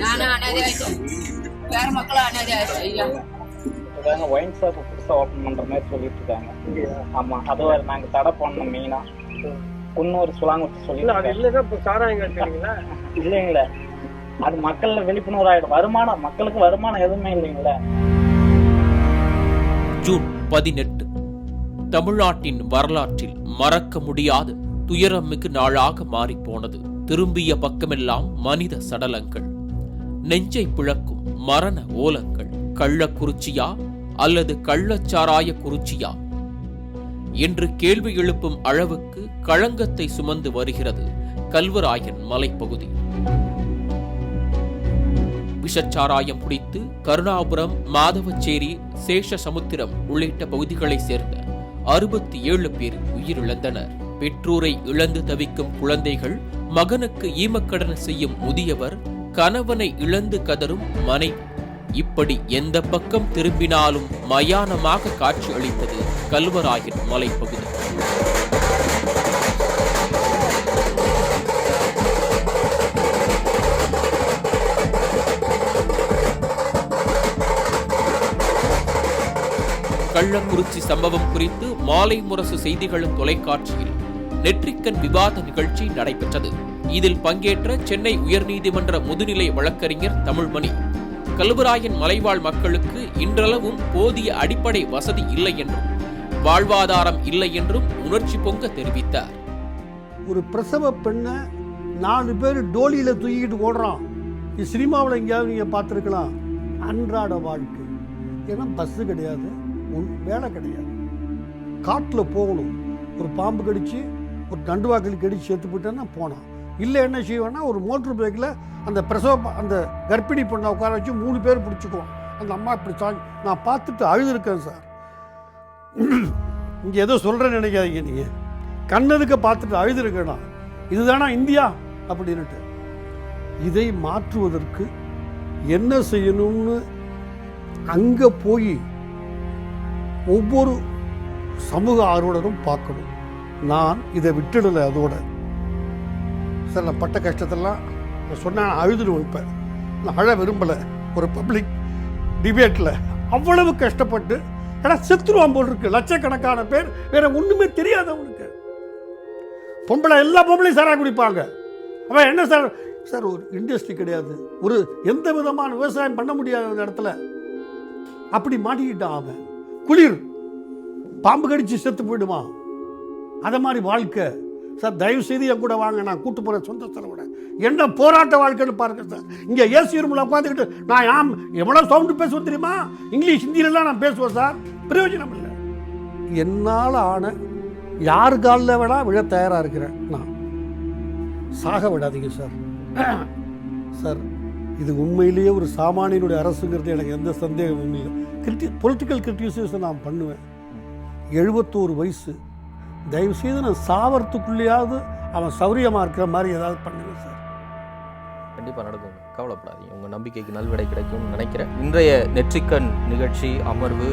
நானும் அனாதை ஆயிட்டேன், வேற மக்களும் அனாதை ஆயிடுச்சு ஐயா. ஒயின் ஷாப் புதுசாக ஓப்பன் பண்ணுற மாதிரி சொல்லிட்டு இருக்காங்க. ஆமாம், அது நாங்கள் தடை பண்ணோம் மெயினாக. இன்னொரு சுலாங்க சொல்லி அது இல்லைன்னா இப்போ சாராயம் கேட்குறீங்களா? இல்லைங்களே, அது மக்கள்ல விழிப்புணர்வு ஆகிடும். வருமானம், மக்களுக்கு வருமானம் எதுவுமே இல்லைங்களே. ஜூன் 18 தமிழ்நாட்டின் வரலாற்றில் மறக்க முடியாத துயரமிகு நாளாக மாறிப்போனது. திரும்பிய பக்கமெல்லாம் மனித சடலங்கள், நெஞ்சை பிளக்கும் மரண ஓலங்கள். கள்ளக்குறிச்சியா அல்லது கள்ளச்சாராய குறிச்சியா என்று கேள்வி எழுப்பும் அளவுக்கு களங்கத்தை சுமந்து வருகிறது கல்வராயன் மலைப்பகுதி. விஷச்சாராயம் குடித்து கருணாபுரம், மாதவச்சேரி, சேஷசமுத்திரம் உள்ளிட்ட பகுதிகளைச் சேர்ந்த 67 பேர் உயிரிழந்தனர். பெற்றோரை இழந்து தவிக்கும் குழந்தைகள், மகனுக்கு ஈமக்கடன் செய்யும் முதியவர், கணவனை இழந்து கதரும் மனைவி, இப்படி எந்த பக்கம் திரும்பினாலும் மயானமாக காட்சி அளித்தது கல்வராயன் மலைப்பகுதி. கள்ளக்குறிச்சி சம்பவம் குறித்து மாலை முரசு செய்திகளும் தொலைக்காட்சியில் நெற்றிக்கண் விவாத நிகழ்ச்சி நடைபெற்றது. இதில் பங்கேற்ற சென்னை உயர்நீதிமன்ற முதுநிலை வழக்கறிஞர் தமிழ்மணி, கல்வராயன் மலைவாழ் மக்களுக்கு இன்றளவும் போதிய அடிப்படை வசதி இல்லை என்றும் வாழ்வாதாரம் இல்லை என்றும் உணர்ச்சி பொங்க தெரிவித்தார். ஒரு பிரசவ பெண்ணை 4 பேர் டோலியில தூக்கிட்டு ஓடுறான். இது சினிமாவில் எங்கேயாவது நீங்க பார்த்துருக்கலாம். அன்றாட வாழ்க்கை. ஏன்னா பஸ்ஸு கிடையாது, வேலை கிடையாது, காட்டில் போகணும். ஒரு பாம்பு கடிச்சு, ஒரு நண்டுவாக்கள் கடிச்சு செத்து போட்டேன்னா போனான். இல்லை என்ன செய்வேன்னா, ஒரு மோட்டர் பைக்கில் அந்த அந்த கர்ப்பிணி பொண்ணை உட்கார வச்சு 3 பேர் பிடிச்சிக்குவோம். அந்த அம்மா இப்படி நான் பார்த்துட்டு அழுதுருக்கேன் சார். இங்கே ஏதோ சொல்கிறேன்னு நினைக்காதீங்க, நீங்கள் கண்ணதுக்கு பார்த்துட்டு அழுதுருக்கேண்ணா. இதுதானா இந்தியா அப்படின்ட்டு. இதை மாற்றுவதற்கு என்ன செய்யணும்னு அங்கே போய் ஒவ்வொரு சமூக ஆர்வலரும் பார்க்கணும். நான் இதை விட்டுடலை. அதோட சார், நான் பட்ட கஷ்டத்தெல்லாம் நான் சொன்னேன், அழுதுட்டு வைப்பேன். நான் அழ விரும்பலை. ஒரு பப்ளிக் டிபேட்டில் அவ்வளவு கஷ்டப்பட்டு, ஏன்னா செத்துருவான் போல் இருக்கு. லட்சக்கணக்கான பேர், வேற ஒன்றுமே தெரியாதவனுக்கு. பொம்பளை, எல்லா பொம்பளையும் சாராக குடிப்பாங்க. அவன் என்ன சார், சார் ஒரு இண்டஸ்ட்ரி கிடையாது, ஒரு எந்த விதமான விவசாயம் பண்ண முடியாத இடத்துல அப்படி மாட்டிக்கிட்டான் அவன். குளிர், பாம்பு கடிச்சு செத்து போயிடுமா, அதை மாதிரி வாழ்க்கை. சார் தயவு செய்து என் கூட வாங்க, நான் கூட்டு போகிறேன் சொந்த செலவோட. என்ன போராட்ட வாழ்க்கைன்னு பாருங்க சார். இங்கே ஏசி ரூமில் உட்காந்துக்கிட்டு நான் எவ்வளோ சவுண்டு பேசுவேன் தெரியுமா? இங்கிலீஷ், ஹிந்தியிலலாம் நான் பேசுவேன் சார். பிரயோஜனம் இல்லை. என்னால் ஆன யார் காலில் வேணா விழ தயாராக இருக்கிறேன். நான் சாக விடாதீங்க சார். சார், இது உண்மையிலேயே ஒரு சாமானியனுடைய அரசுங்கிறது எனக்கு எந்த சந்தேகமும் இல்லை. பொலிட்டிக்கல் கிரிட்டிசிசம் நான் பண்ணுவேன். 71 வயசு. தயவுசெய்து நான் சாவறதுக்குள்ளேயாவது அவன் சௌரியமாக இருக்கிற மாதிரி ஏதாவது பண்ணுங்க சார். கண்டிப்பாக நடக்கும், கவலைப்படாதீங்க. உங்கள் நம்பிக்கைக்கு நல்விடை கிடைக்கும்னு நினைக்கிறேன். இன்றைய நெற்றிக்கண் நிகழ்ச்சி அமர்வு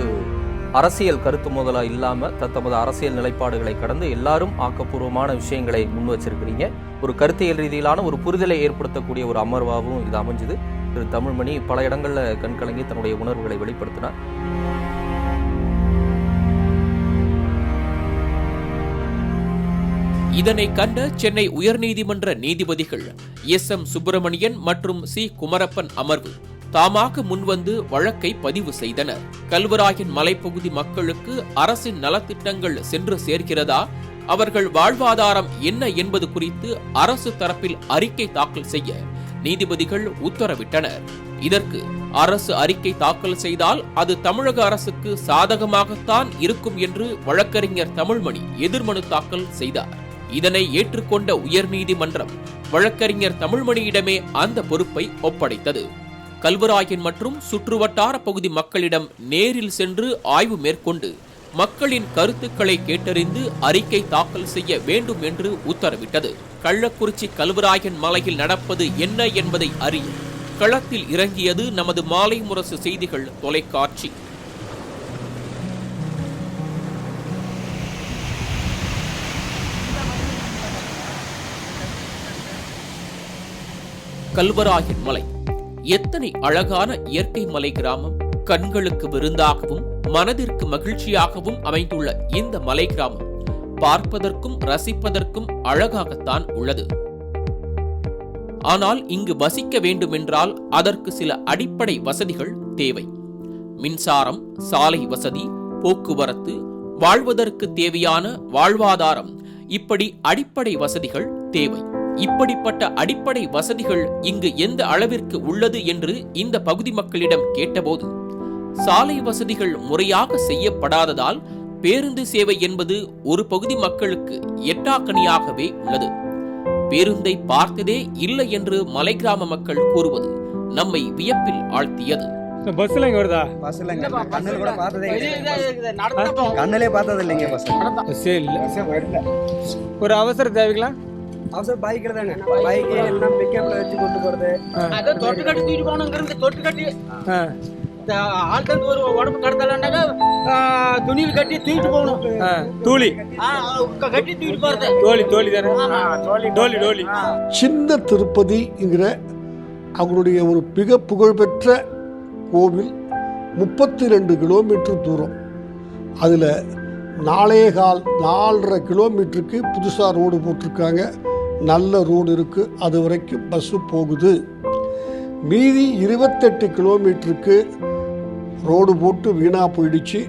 அரசியல் கருத்து மோதலாக இல்லாமல் தத்தமது அரசியல் நிலைப்பாடுகளை கடந்து எல்லாரும் ஆக்கப்பூர்வமான விஷயங்களை முன் வச்சிருக்கிறீங்க. ஒரு கருத்தியல் ரீதியிலான ஒரு புரிதலை ஏற்படுத்தக்கூடிய ஒரு அமர்வாகவும் இது அமைஞ்சுது. திரு தமிழ்மணி பல இடங்களில் கண்கலங்கி தன்னுடைய உணர்வுகளை வெளிப்படுத்தினார். இதனை கண்ட சென்னை உயர்நீதிமன்ற நீதிபதிகள் SM சுப்பிரமணியன் மற்றும் C குமரப்பன் அமர்வு தாமாக முன்வந்து வழக்கை பதிவு செய்தனர். கல்வராயன் மலைப்பகுதி மக்களுக்கு அரசின் நலத்திட்டங்கள் சென்று சேர்கிறதா, அவர்கள் வாழ்வாதாரம் என்ன என்பது குறித்து அரசு தரப்பில் அறிக்கை தாக்கல் செய்ய நீதிபதிகள் உத்தரவிட்டனர். இதற்கு அரசு அறிக்கை தாக்கல் செய்தால் அது தமிழக அரசுக்கு சாதகமாகத்தான் இருக்கும் என்று வழக்கறிஞர் தமிழ்மணி எதிர்மனு தாக்கல் செய்தார். இதனை ஏற்றுக்கொண்ட உயர்நீதிமன்றம் வழக்கறிஞர் தமிழ்மணியிடமே அந்த பொறுப்பை ஒப்படைத்தது. கல்வராயன் மற்றும் சுற்றுவட்டார பகுதி மக்களிடம் நேரில் சென்று ஆய்வு மேற்கொண்டு மக்களின் கருத்துக்களை கேட்டறிந்து அறிக்கை தாக்கல் செய்ய வேண்டும் என்று உத்தரவிட்டது. கள்ளக்குறிச்சி கல்வராயன் மலையில் நடப்பது என்ன என்பதை அறிய களத்தில் இறங்கியது நமது மாலை முரசு செய்திகள் தொலைக்காட்சி. கல்வராயன் மலை எத்தனை அழகான இயற்கை மலை கிராமம்! கண்களுக்கு விருந்தாகவும் மனதிற்கு மகிழ்ச்சியாகவும் அமைந்துள்ள இந்த மலை கிராமம் பார்ப்பதற்கும் ரசிப்பதற்கும் அழகாகத்தான் உள்ளது. ஆனால் இங்கு வசிக்க வேண்டுமென்றால் அதற்கு சில அடிப்படை வசதிகள் தேவை. மின்சாரம், சாலை வசதி, போக்குவரத்து, வாழ்வதற்கு தேவையான வாழ்வாதாரம், இப்படி அடிப்படை வசதிகள் தேவை. இப்படிப்பட்ட அடிப்படை வசதிகள் இங்கு எந்த அளவிற்கு உள்ளது என்று இந்த பகுதி மக்களிடம் கேட்டபோது, சாலை வசதிகள் முறையாக செய்யப்படாததால் பேருந்து சேவை என்பது ஒரு பகுதி மக்களுக்கு எட்டாக்கணியாகவே உள்ளது. பேருந்தை பார்த்ததே இல்லை என்று மலை கிராம மக்கள் கூறுவது நம்மை வியப்பில் ஆழ்த்தியது. பஸ்ல இங்க வருதா? பஸ்ல கண்ணுல கூட பார்த்ததே இல்ல. கண்ணுலே பார்த்தது இல்லைங்க பஸ்ஸே இல்ல. ஒரு அவசர தேவைக்கலாம் அவசர பைக்ல தாங்க. பைக் எல்லாம் பிக்கப்ல வச்சு கொண்டு போறது. அத தொட்டு கட்டி தூக்கிட்டு போனங்கறது தொட்டு கட்டி ஆள் தந்து ஒரு உடம்பு கடத்தலன்னாக்க துணியில் கட்டி தூக்கிட்டு போகணும். தூளி கட்டி தூக்கிட்டு போறது தோழி தானே. டோலி சின்ன திருப்பதிங்கிற அவங்களுடைய ஒரு மிக புகழ்பெற்ற கோவில் 32 கிலோமீட்டர் தூரம். அதில் 4.5 கிலோமீட்டருக்கு புதுசாக ரோடு போட்டிருக்காங்க. நல்ல ரோடு இருக்குது, அது வரைக்கும் பஸ்ஸு போகுது. மீதி 28 கிலோமீட்டருக்கு ரோடு போட்டு வீணாக போயிடுச்சு.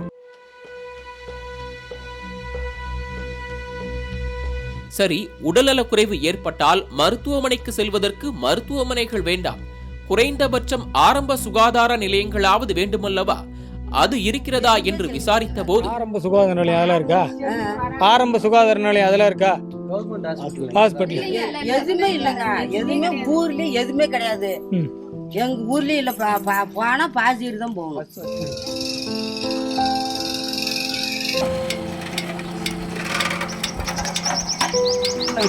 சரி, உடல்நலக் குறைவு ஏற்பட்டால் மருத்துவமனைக்கு செல்வதற்கு மருத்துவமனைகள் வேண்டாம், குறைந்தபட்சம் ஆரம்ப சுகாதார நிலையங்களாவது வேண்டுமல்லவா? அது இருக்கிறதா என்று விசாரித்த போது, ஆரம்ப சுகாதார நிலையம் அதெல்லாம் இருக்கா? ஆரம்ப சுகாதார நிலையம் அதெல்லாம் இருக்கா? ஹாஸ்பிட்டல் எதுவுமே இல்லைங்க. எதுவுமே ஊர்ல எதுவுமே கிடையாது. எங்க ஊர்லயும் இல்ல. போனா பாசிட்டு தான் போகணும்.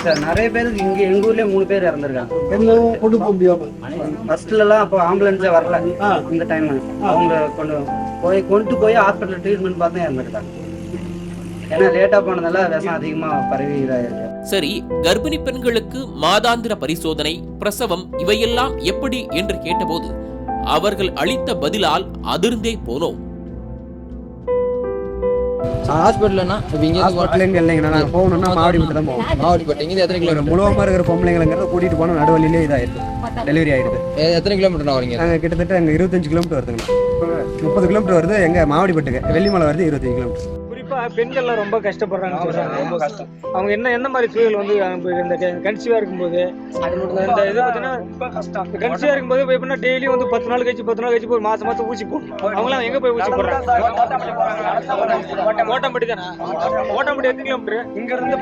சார் நிறைய பேருக்கு இங்க எங்க ஊர்லயே 3 பேர் இறந்துருக்காங்க. என்ன கொண்டு போக முடியாம ஃபர்ஸ்ட்ல எல்லாம் அப்போ ஆம்புலன்ஸே வரல. இந்த டைம் அவங்க கொண்டு போய் ஹாஸ்பிட்டல் ட்ரீட்மெண்ட் பார்த்து இறந்துருக்காங்க. ஏன்னா லேட்டா போனதால விஷம் அதிகமா பரவி இதாயிருக்கு. சரி, கர்ப்பிணி பெண்களுக்கு மாதாந்திர பரிசோதனை, பிரசவம் இவையெல்லாம் எப்படி என்று கேட்டபோது அவர்கள் அளித்த பதிலால் அதிர்ந்தே போனோம். ஹாஸ்பிட்டல்னா ஹாஸ்பிட்டல் இல்லைங்கண்ணா, நாங்கள் போகணும்னா மாவடிப்பட்டு தான் போவோம். மாவடிப்பட்டு இங்கே எத்தனை கிலோமீட்டர்? முழுவதுமா இருக்கிற பொம்பளைங்கிறத கூட்டிட்டு போனால் நடுவழியிலே இதாயிடுது, டெலிவரி ஆயிடுது. எத்தனை கிலோமீட்டர் வரீங்க? நாங்கள் கிட்டத்தட்ட அங்கே 25 கிலோமீட்டர் வருதுங்கண்ணா. 30 கிலோமீட்டர் வருது எங்க மாவடிப்பட்டுக்கு. வெள்ளிமலை வருது 25 கிலோமீட்டர். குறிப்பா பெண்கள்லாம் ரொம்ப கஷ்டப்படுறாங்க சொல்றாங்க. ரொம்ப கஷ்டம். அவங்க என்ன மாதிரி சூழல் வந்து இந்த கன்சீவா இருக்கும்போது இந்த இது பார்த்தீங்கன்னா ரொம்ப கஷ்டம். கன்சீவா இருக்கும்போது எப்படின்னா டெய்லி வந்து 10 நாள் கழிச்சு ஒரு மாசம் ஊசி போடணும். அவங்களாம் எங்க போய் ஊசி போடுறாங்க? ஓட்டம்பட்டி தானே. ஓட்டம்பட்டி எத்தனை கிலோமீட்டர்? இங்க இருந்து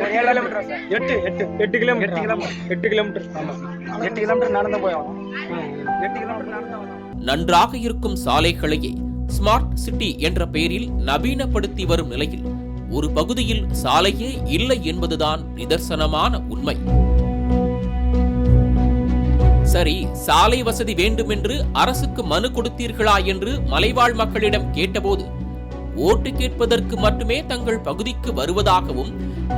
7 கிலோமீட்டர். 8 கிலோமீட்டர். 8 கிலோமீட்டர். ஆமா, 8 கிலோமீட்டர் நடந்து போயோம். 8 கிலோமீட்டர் நடந்து. நன்றாக இருக்கும் சாலைகளையே ஸ்மார்ட் சிட்டி என்ற பெயரில் நவீனப்படுத்தி வரும் நிலையில் ஒரு பகுதியில் சாலையே இல்லை என்பதுதான் நிதர்சனமான உண்மை. சரி, சாலை வசதி வேண்டுமென்று அரசுக்கு மனு கொடுத்தீர்களா என்று மலைவாழ் மக்களிடம் கேட்டபோது, ஓட்டு கேட்பதற்கு மட்டுமே தங்கள் பகுதிக்கு வருவதாகவும்,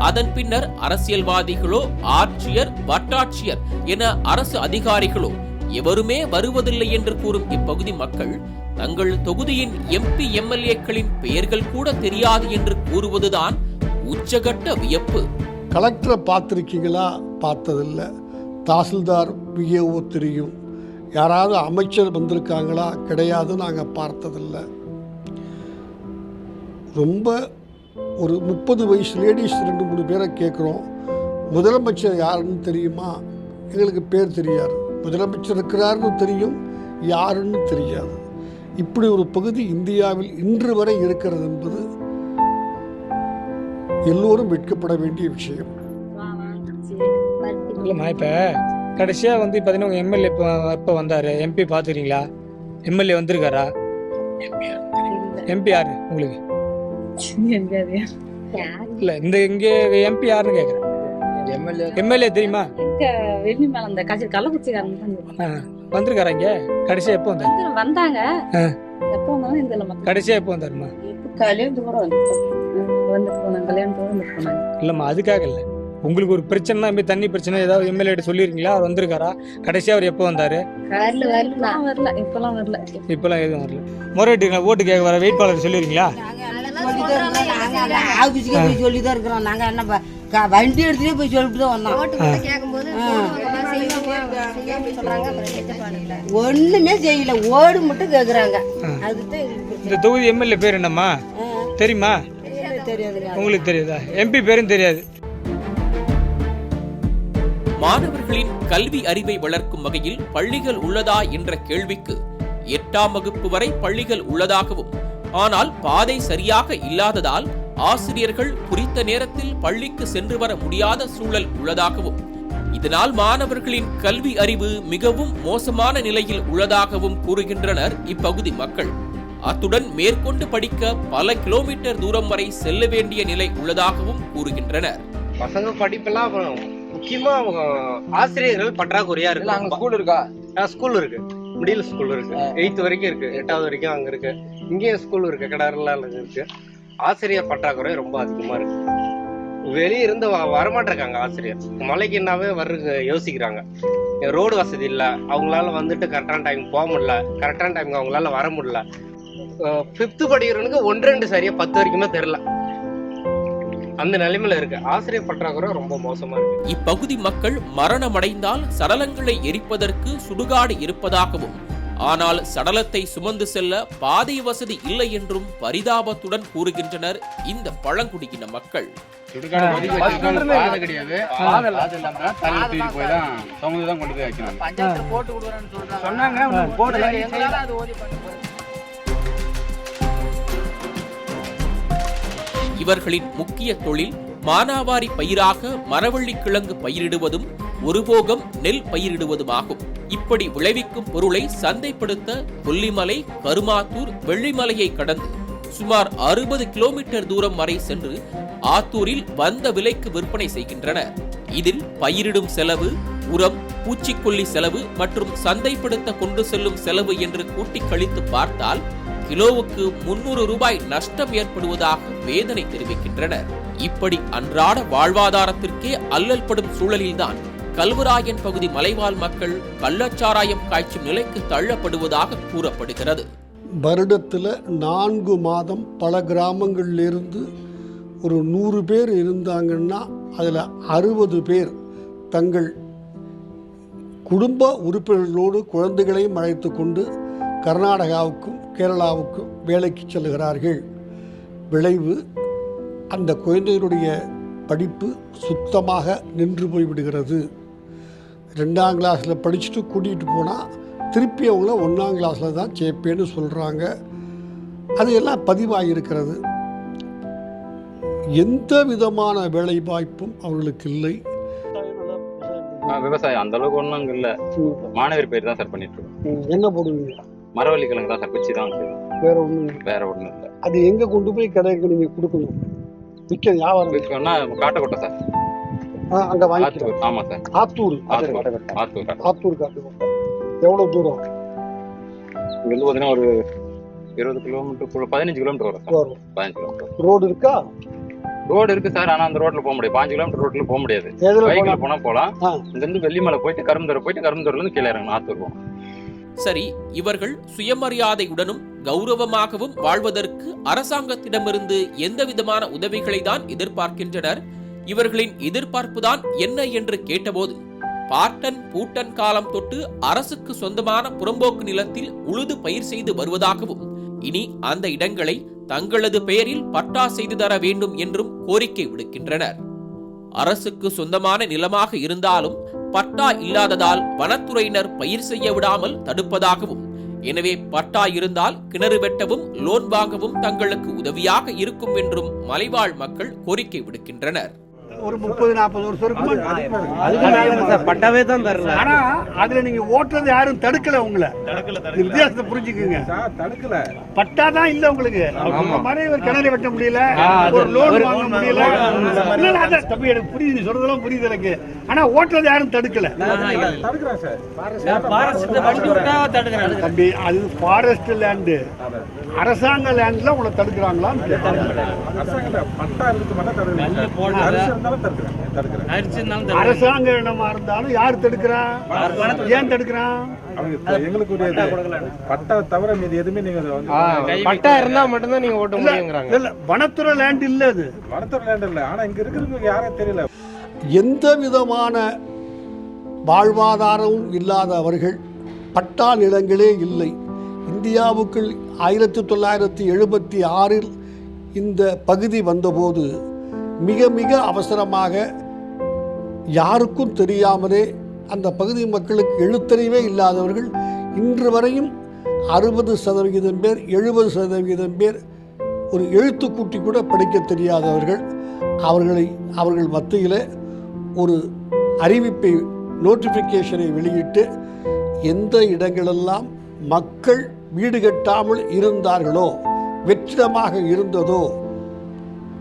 அதன் பின்னர் அரசியல்வாதிகளோ ஆட்சியர், வட்டாட்சியர் என அரசு அதிகாரிகளோ எவருமே வருவதில்லை என்று கூறும் இப்பகுதி மக்கள் தங்கள் தொகுதியின் MP MLAக்களின் பெயர்கள் கூட தெரியாது என்று கூறுவதுதான் உச்சகட்ட வியப்பு. கலெக்டரை பார்த்துருக்கீங்களா? பார்த்ததில்லை. தாசில்தார் PAO தெரியும். யாராவது அமைச்சர் வந்திருக்காங்களா? கிடையாது, நாங்கள் பார்த்ததில்லை. ரொம்ப ஒரு 30 வயசு லேடிஸ் 2-3 பேரை கேட்குறோம். முதலமைச்சர் யாருன்னு தெரியுமா? எங்களுக்கு பேர் தெரியாது. முதலமைச்சர் இருக்கிறாருன்னு தெரியும், யாருன்னு தெரியாது. இப்படி ஒரு பகுதி இந்தியாவில் இன்று வரை இருக்கிறது என்பது எல்லோரும் வெட்கப்பட வேண்டிய விஷயம். இல்லைம்மா, இப்போ கடைசியாக வந்து பார்த்தீங்கன்னா உங்கள் MLA எப்போ வந்தார்? MP பார்த்துக்கிறீங்களா? MLA வந்திருக்காரா? MP யாரு உங்களுக்கு? இல்லை, இந்த இங்கே MP யாருன்னு கேட்குறேன். MLA தெரியுமா? வந்திருக்காரா இங்க? கடைசியா எப்போ வந்தாங்க? கடைசியா எப்போ வந்தாருமா? இல்லம்மா, அதுக்காக இல்லை. உங்களுக்கு ஒரு பிரச்சனைனா இந்த தண்ணி பிரச்சனை ஏதாவது எம்எல்ஏ சொல்லியிருக்கீங்களா? அவர் வந்திருக்காரா? கடைசியாக அவர் எப்போ வந்தார்? வரல, இப்பெல்லாம் வரல. இப்போலாம் எதுவும் வரல. முறையிட்டீங்களா? ஓட்டு கேட்க வர வேட்பாளர் சொல்லியிருக்கீங்களா? ஆபீஸ்க்கு போய் சொல்லி தான் இருக்கிறோம். நாங்க என்ன வண்டி எடுத்துட்டே போய் சொல்லிட்டு தான் வந்தோம். ஒண்ணுமே செய்யல, ஓடு மட்டும் கேக்குறாங்க. அதுதான் இந்த தொகுதி எம்எல்ஏ பேர் என்னம்மா தெரியுமா? தெரியாது. உங்களுக்கு தெரியாதா? எம்பி பேரும் தெரியாது. மாணவர்களின் கல்வி அறிவை வளர்க்கும் வகையில் பள்ளிகள் உள்ளதா என்ற கேள்விக்கு 8ஆம் வகுப்பு வரை பள்ளிகள் உள்ளதாகவும், ஆனால் பாதை சரியாக இல்லாததால் ஆசிரியர்கள் குறித்த நேரத்தில் பள்ளிக்கு சென்று வர முடியாத சூழல் உள்ளதாகவும், இதனால் மாணவர்களின் கல்வி அறிவு மிகவும் மோசமான நிலையில் உள்ளதாகவும் கூறுகின்றனர் இப்பகுதி மக்கள். அத்துடன் மேற்கொண்டு படிக்க பல கிலோமீட்டர் தூரம் வரை செல்ல வேண்டிய நிலை உள்ளதாகவும் கூறுகின்றனர். பசங்க படிப்பெல்லாம் முக்கியமா ஆசிரியர்கள் பற்றாக்குறையா இருக்கு. அங்க ஸ்கூல் இருக்கா? ஸ்கூல் இருக்கு, மிடில் ஸ்கூல் இருக்கு, 8th வரைக்கும் இருக்கு, 8வது வரைக்கும் அங்க இருக்கு. இங்கேயும் ஸ்கூல் இருக்கு, கிடாரில் இருக்கு. ஆசிரியர் பற்றாக்குறை ரொம்ப அதிகமா இருக்கு. வெளியே இருந்து வரமாட்டிருக்காங்க ஆசிரியர். மலைக்கு என்னாவே வர்றது யோசிக்கிறாங்க. ரோடு வசதி இல்லை, அவங்களால வந்துட்டு கரெக்டான டைம் போக முடியல, கரெக்டான டைமுக்கு அவங்களால வர முடியல. 5th படிக்கிறவனுக்கு 1-2 சரியா 10 வரைக்குமே தெரியல. அந்த நிலைமையில இருக்கு. ஆசிரியர் பற்றாக்குறை ரொம்ப மோசமா இருக்கு. இப்பகுதி மக்கள் மரணமடைந்தால் சடலங்களை எரிப்பதற்கு சுடுகாடு இருப்பதாகவும், ஆனால் சடலத்தை சுமந்து செல்ல பாதை வசதி இல்லை என்றும் பரிதாபத்துடன் கூறுகின்றனர் இந்த பழங்குடியின மக்கள். இவர்களின் முக்கிய தொழில் மானாவாரி பயிராக மரவள்ளி கிழங்கு பயிரிடுவதும் ஒருபோகம் நெல் பயிரிடுவதுமாகும். இப்படி விளைவிக்கும் பொருளை சந்தைப்படுத்த கொல்லிமலை, கருமாத்தூர், வெள்ளிமலையை கடந்து சுமார் 60 கிலோமீட்டர் தூரம் வரை சென்று ஆத்தூரில் வந்த விலைக்கு விற்பனை செய்கின்றனர். இதில் பயிரிடும் செலவு, உரம், பூச்சிக்கொல்லி செலவு மற்றும் சந்தைப்படுத்த கொண்டு செல்லும் செலவு என்று கூட்டி கழித்து பார்த்தால் கிலோவுக்கு 300 ரூபாய் நஷ்டம் ஏற்படுவதாக வேதனை தெரிவிக்கின்றனர். இப்படி அன்றாட வாழ்வாதாரத்திற்கே அல்லல் படும் சூழலில்தான் கல்வராயன் பகுதி மலைவாழ் மக்கள் கள்ளச்சாராயம் காய்ச்சும் நிலைக்கு தள்ளப்படுவதாக கூறப்படுகிறது. வருடத்தில் 4 மாதம் பல கிராமங்களிலிருந்து ஒரு 100 பேர் இருந்தாங்கன்னா அதில் 60 பேர் தங்கள் குடும்ப உறுப்பினர்களோடு குழந்தைகளையும் அழைத்து கொண்டு கர்நாடகாவுக்கும் கேரளாவுக்கும் வேலைக்கு செல்கிறார்கள். விளைவு, அந்த குழந்தைகளுடைய படிப்பு சுத்தமாக நின்று போய்விடுகிறது. 2ஆம் கிளாஸில் படிச்சுட்டு கூட்டிகிட்டு போனால் திருப்பி அவங்கள 1ஆம் கிளாஸில் தான் சேர்ப்பேன்னு சொல்கிறாங்க. அது எல்லாம் பதிவாகியிருக்கிறது. எந்த விதமான வேலை வாய்ப்பும் அவர்களுக்கு இல்லை. விவசாயம் அந்த அளவுக்கு ஒன்றும் அங்கே இல்லை. மாணவர் பேர் தான் சார் பண்ணிட்டு இருக்கோம். என்ன போடுவீங்க? மரவள்ளி கிழங்கு தான் சார், குச்சி தான். வேற ஒன்றும் இல்லை. அது எங்கே கொண்டு போய் கடைக்கு நீங்கள் கொடுக்கணும்? விற்க வியாபாரம் விற்கணும்னா காட்டக்கோட்டை சார். அங்கே வாங்கி. ஆமாம் சார். ஆத்தூர் காட்டுக்கோட்டை. எவ்வளோ தூரம்? இங்கேருந்து பார்த்தீங்கன்னா ஒரு 20 கிலோமீட்டர், 15 கிலோமீட்டர் வரும். 15 கிலோமீட்டர். ரோடு இருக்கா? ரோடு இருக்கு சார், ஆனால் அந்த ரோட்ல போக முடியாது. 5 கிலோமீட்டர் ரோட்ல போக முடியாது. பைக்ல போனா போகலாம். இங்கிருந்து வெள்ளிமலை போயிட்டு கரும்புதூர் போயிட்டு கரும்புதூர்ல இருந்து கீழே இறங்கணும், ஆத்தூர் போகணும். சரி, இவர்கள் சுயமரியாதையுடனும் கௌரவமாகவும் வாழ்வதற்கு அரசாங்கத்திடமிருந்து எந்த விதமான உதவிகளை தான் எதிர்பார்க்கின்றனர்? இவர்களின் எதிர்பார்ப்புதான் என்ன என்று கேட்டபோது, பாட்டன் பூட்டன் காலம் தொட்டு அரசுக்கு சொந்தமான புறம்போக்கு நிலத்தில் உழுது பயிர் செய்து வருவதாகவும், இனி அந்த இடங்களை தங்களது பெயரில் பட்டா செய்து தர வேண்டும் என்றும் கோரிக்கை விடுக்கின்றனர். அரசுக்கு சொந்தமான நிலமாக இருந்தாலும் பட்டா இல்லாததால் வனத்துறையினர் பயிர் செய்ய விடாமல் தடுப்பதாகவும், எனவே பட்டா இருந்தால் கிணறு வெட்டவும் லோன் வாங்கவும் தங்களுக்கு உதவியாக இருக்கும் என்றும் மலைவாழ் மக்கள் கோரிக்கை விடுக்கின்றனர். ஒரு 30-40 வருஷம் இருக்கும். பட்டாவே தான் தரல. ஆனா அதுல நீங்க ஓட்டுறது யாரும் தடுக்கல. உங்களை வித்தியாசத்தை புரிஞ்சுக்குங்க. தடுக்கல, பட்டா தான் இல்ல உங்களுக்கு. மாதிரி ஒரு கிணறு வெட்ட முடியல, ஒரு லோன் வாங்க முடியல. தம்பி எனக்கு புரியுது, நீ சொல்றதெல்லாம் புரியுது எனக்கு. ஆனா ஓட்டுறது யாரும் தடுக்கல. தம்பி அது ஃபாரஸ்ட் லேண்டு. அரசாங்க லேண்ட்ல உங்களை தடுக்கிறாங்களா? அரசாங்க இடமா இருந்தாலும் யார் தடுக்கிறா? ஏன் தடுக்கிறான்? பட்டா தவிர மீது எதுவுமே நீங்க பட்டா இருந்தா மட்டும்தான் நீங்க ஓட்ட முடியுங்கிறாங்க. இல்ல, வனத்துறை லேண்ட் இல்ல, அது வனத்துறை லேண்ட் இல்ல. ஆனா இங்க இருக்கிறவங்களுக்கு யாரும் தெரியல. எந்த விதமான வாழ்வாதாரமும் இல்லாதவர்கள், பட்டா நிலங்களே இல்லை. இந்தியாவுக்குள் 1976 இந்த பகுதி வந்தபோது மிக மிக அவசரமாக யாருக்கும் தெரியாமலே அந்த பகுதி மக்களுக்கு எழுத்தறிவே இல்லாதவர்கள் இன்று வரையும் 60% பேர் 70% பேர் ஒரு எழுத்துக்கூட்டி கூட படிக்க தெரியாதவர்கள். அவர்கள் மத்தியில் ஒரு அறிவிப்பை, நோட்டிஃபிகேஷனை வெளியிட்டு எந்த இடங்களெல்லாம் மக்கள் வீடு கட்டாமல் இருந்தார்களோ, வெற்றிடமாக இருந்ததோ,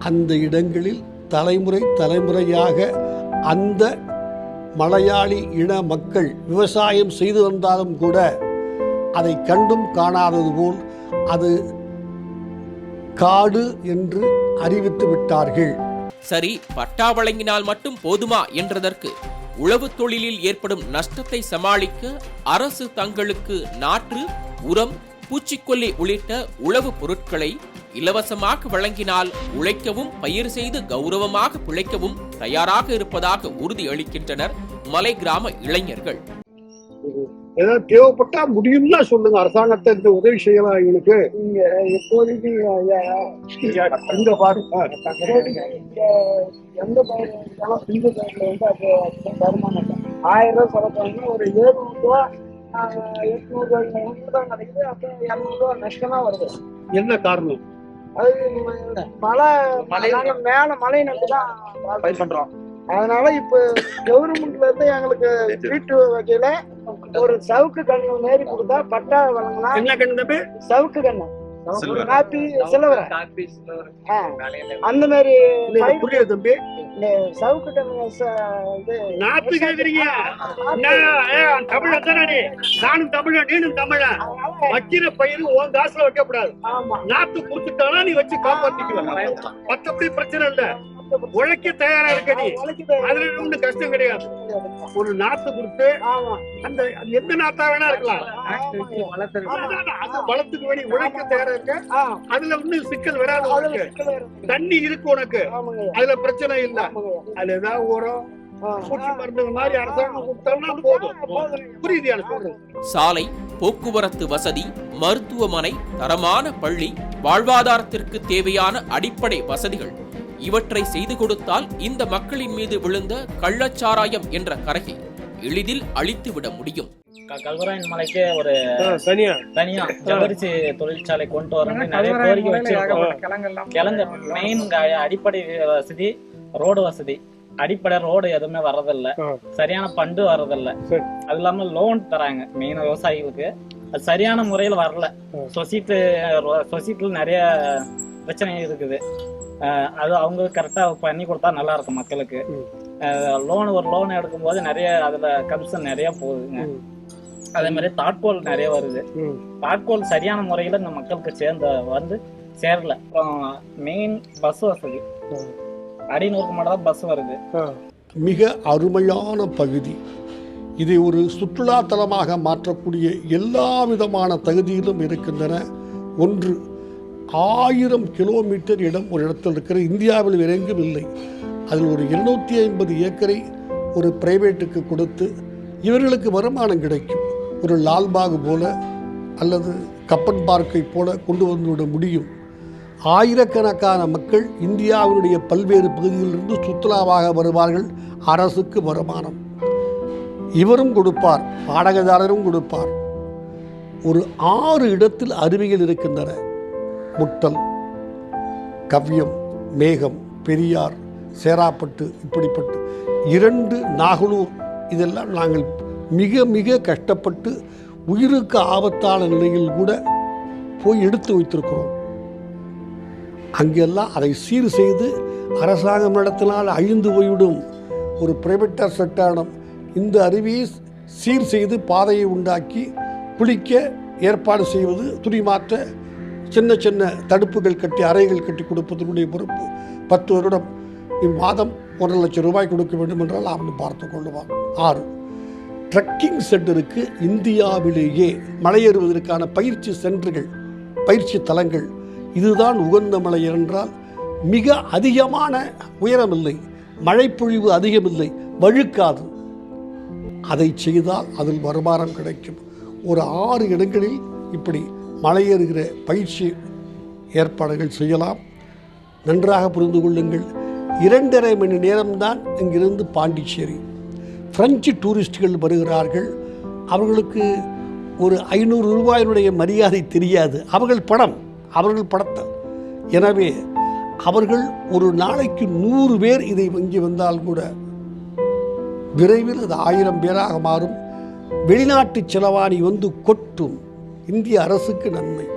அந்த இடங்களில் தலைமுறையாக அந்த மலையாளி இன மக்கள் விவசாயம் செய்து வந்தாலும் கூட அதை கண்டும் காணாதது போல் அது காடு என்று அறிவித்து விட்டார்கள். சரி, பட்டா வழங்கினால் மட்டும் போதுமா என்றதற்கு உழவு தொழிலில் ஏற்படும் நஷ்டத்தை சமாளிக்க அரசு தங்களுக்கு நாற்று, உரம், பூச்சிக்கொல்லி உள்ளிட்ட உழவு பொருட்களை இலவசமாக வழங்கினால் உழைக்கவும் பயிர் செய்து கௌரவமாக பிழைக்கவும் தயாராக இருப்பதாக உறுதியளிக்கின்றனர் மலை கிராம இளைஞர்கள். ஏதாவது தேவைப்பட்டா முடியும்னா சொல்லுங்க, அரசாங்கத்தை இந்த உதவி செய்யலாம். இவனுக்கு எப்போதைக்கு இந்த பாருங்க, எந்த பயிர் சிந்து பயிரில் வந்து அது வருமானம் 1000 ரூபா செலவு ஒரு 700 ரூபா 800 ரூபாய் தான் கிடைக்குது. அப்போ 200 ரூபா நஷ்டமா வருது. என்ன காரணம்? அது மழை மேல மழை நம்பி தான் பயிர் பண்றோம். அதனால இப்ப கவர்மெண்ட்ல இருந்து எங்களுக்கு வீட்டு வகையில ஒரு சவுக்கு கண்ணு மாரி கொடுத்தா பட்டா வழங்கலாம். என்ன கண்ணு? சவுக்கு கண்ணு, காப்பி சிலவர அந்த மாதிரி. புரியுது தம்பி. சவுக்கு கண்ணு நாத்து கேக்குறீங்க? தமிழ தானே, நானும் தமிழ, நீனும் தமிழ. வைக்கிற பயிர் உன் காசுல வைக்கப்படாது. நாத்து கொடுத்துட்டானா நீ வச்சு காப்பாத்திக்கலாம். மற்றபடி பிரச்சனை இல்ல. உழைக்க தயாரா இருக்க நீ, அதுல ஒண்ணு கஷ்டம் கிடையாது. ஒரு நாத்து கொடுத்து அந்த எந்த நாத்தா வேணா இருக்கலாம், வளத்துக்கு வேண்டி உழைக்க தயாரா இருக்க. அதுல ஒன்னும் சிக்கல் வராது. உனக்கு தண்ணி இருக்கு, உனக்கு அதுல பிரச்சனை இல்ல. அதுல ஏதாவது உரம், பூச்சி மருந்து மாதிரி அரசாங்கம் கொடுத்தோம்னா போதும். புரியுது சொல்றது? சாலை, போக்குவரத்து வசதி, மருத்துவமனை, தரமான பள்ளி, வாழ்வாதாரத்திற்கு தேவையான அடிப்படை வசதிகள் இவற்றை செய்து கொடுத்தால் இந்த மக்களின் மீது விழுந்த கள்ளச்சாராயம் என்ற கரையை எளிதில் அழித்துவிட முடியும். கல்வராயன் மலைக்கு ஒரு தனியா ஜவரிசி தொழிற்சாலை கொண்டு வரணும் நிறைய கோரிக்கை வச்சிருக்கோம். கிழங்கு மெயின் அடிப்படை வசதி, ரோடு வசதி. அடிப்படை ரோடு எதுவுமே வர்றதில்ல, சரியான பண்டு வர்றதில்ல. அது இல்லாம லோன் தராங்க மெயின் விவசாயிகளுக்கு, அது சரியான முறையில் வரல. சொசைட்டில நிறைய பிரச்சனை இருக்குது. அது அவங்க கரெக்டா பண்ணி கொடுத்தா நல்லா இருக்கும் மக்களுக்கு. ஒரு லோன் எடுக்கும் போது நிறைய அதுல கமிஷன் நிறைய போகுதுங்க. அதே மாதிரி தாட்கோல் நிறைய வருது. தாட்கோல் சரியான முறையில இந்த மக்களுக்கு சேரல. அப்புறம் மெயின் பஸ் வசதி, அடிநூறுக்கு மட்டும் தான் பஸ் வருது. மிக அருமையான பகுதி. இதை ஒரு சுற்றுலா தலமாக மாற்றக்கூடிய எல்லா விதமான தகுதியிலும் இருக்கின்றன. ஒன்று, 1000 கிலோமீட்டர் இடம் ஒரு இடத்தில் இருக்கிற, இந்தியாவில் வேறெங்கும் இல்லை. அதில் ஒரு 250 ஏக்கரை ஒரு பிரைவேட்டுக்கு கொடுத்து இவர்களுக்கு வருமானம் கிடைக்கும். ஒரு லால்பாக் போல அல்லது கப்பன் பார்க்கை போல கொண்டு வந்துவிட முடியும். ஆயிரக்கணக்கான மக்கள் இந்தியாவினுடைய பல்வேறு பகுதிகளிலிருந்து சுற்றுலாவாக வருவார்கள். அரசுக்கு வருமானம் இவரும் கொடுப்பார், வாடகைதாரரும் கொடுப்பார். ஒரு 6 இடத்தில் அருவிகள் இருக்கின்றன. முட்டல், கவ்யம், மேகம், பெரியார், சேராப்பட்டு, இப்படிப்பட்டு 2 நாகலூர். இதெல்லாம் நாங்கள் மிக மிக கஷ்டப்பட்டு உயிருக்கு ஆபத்தான நிலையில் கூட போய் எடுத்து வைத்திருக்கிறோம். அங்கெல்லாம் அதை சீர் செய்து அரசாங்கம் நடத்தினால் அழிந்து போய்விடும். ஒரு பிரைவேட்டர் சட்டானம் இந்த அருவியை சீர் செய்து பாதையை உண்டாக்கி குளிக்க ஏற்பாடு செய்வது, துணிமாற்ற சின்ன சின்ன தடுப்புகள் கட்டி அறைகள் கட்டி கொடுப்பதனுடைய பொறுப்பு 10 வருடம் இம்மாதம் 1 லட்சம் ரூபாய் கொடுக்க வேண்டும் என்றால் அவன் பார்த்து கொள்ளுவான். 6 ட்ரக்கிங் சென்டருக்கு இந்தியாவிலேயே மலையேறுவதற்கான பயிற்சி சென்டர்கள், பயிற்சி தலங்கள், இதுதான் உகந்த மலை என்றால் மிக அதிகமான உயரமில்லை, மழைப்பொழிவு அதிகமில்லை, வழுக்காது. அதை செய்தால் அதில் வருமானம் கிடைக்கும். ஒரு 6 இடங்களில் இப்படி மலையேறுகிற பயிற்சி ஏற்பாடுகள் செய்யலாம். நன்றாக புரிந்து கொள்ளுங்கள். 2.5 மணி நேரம்தான் இங்கிருந்து பாண்டிச்சேரி. பிரெஞ்சு டூரிஸ்டுகள் வருகிறார்கள். அவர்களுக்கு ஒரு 500 ரூபாயினுடைய மரியாதை தெரியாது. அவர்கள் படத்தை. எனவே அவர்கள் ஒரு நாளைக்கு 100 பேர் இதை வங்கி வந்தால் கூட விரைவில் அது 1000 பேராக மாறும். வெளிநாட்டு செலவாணி வந்து கொட்டும். இந்திய அரசுக்கு நன்மை.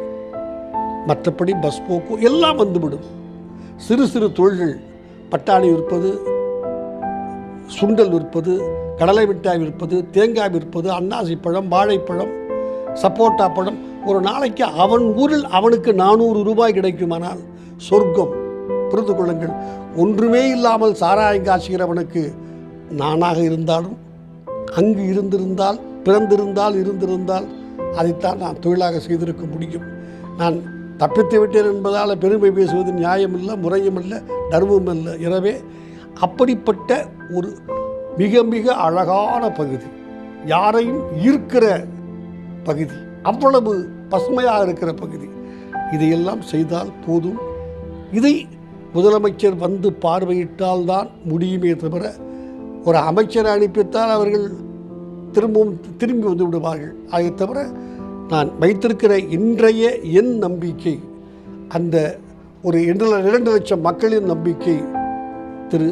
மற்றபடி பஸ் போக்கு எல்லாம் வந்துவிடும். சிறு சிறு தொழில்கள், பட்டாணி விற்பது, சுண்டல் விற்பது, கடலை மிட்டாய் விற்பது, தேங்காய் விற்பது, அன்னாசி பழம், வாழைப்பழம், சப்போட்டா பழம், ஒரு நாளைக்கு அவன் ஊரில் அவனுக்கு 400 ரூபாய் கிடைக்குமானால் சொர்க்கம். புரிந்து கொள்ளுங்கள். ஒன்றுமே இல்லாமல் சாராயம் காய்ச்சுகிறவனுக்கு நானாக இருந்தாலும் அங்கு இருந்திருந்தால் அதைத்தான் நான் தொழிலாக செய்திருக்க முடியும். நான் தப்பித்து விட்டேன் என்பதால் பெருமை பேசுவது நியாயமில்லை, முறையுமில்லை, தர்மம் இல்லை. எனவே அப்படிப்பட்ட ஒரு மிக மிக அழகான பகுதி, யாரையும் ஈர்க்கிற பகுதி, அவ்வளவு பசுமையாக இருக்கிற பகுதி, இதையெல்லாம் செய்தால் போதும். இதை முதலமைச்சர் வந்து பார்வையிட்டால் தான் முடியுமே தவிர ஒரு அமைச்சரை அனுப்பித்தால் அவர்கள் திரும்பி வந்து விடுவார்கள். அதை தவிர நான் வைத்திருக்கிற இன்றைய என் நம்பிக்கை, அந்த ஒரு 2 லட்சம் மக்களின் நம்பிக்கை திரு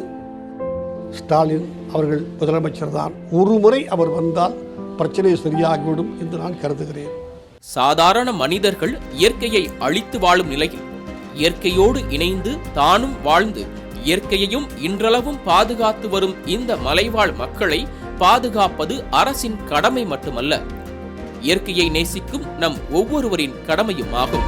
ஸ்டாலின் அவர்கள் முதலமைச்சர் தான். ஒரு முறை அவர் வந்தால் பிரச்சனை சரியாகிவிடும் என்று நான் கருதுகிறேன். சாதாரண மனிதர்கள் இயற்கையை அழித்து வாழும் நிலையில் இயற்கையோடு இணைந்து தானும் வாழ்ந்து இயற்கையையும் இன்றளவும் பாதுகாத்து வரும் இந்த மலைவாழ் மக்களை பாதுகாப்பது அரசின் கடமை மட்டுமல்ல, இயற்கையை நேசிக்கும் நம் ஒவ்வொருவரின் கடமையும் ஆகும்.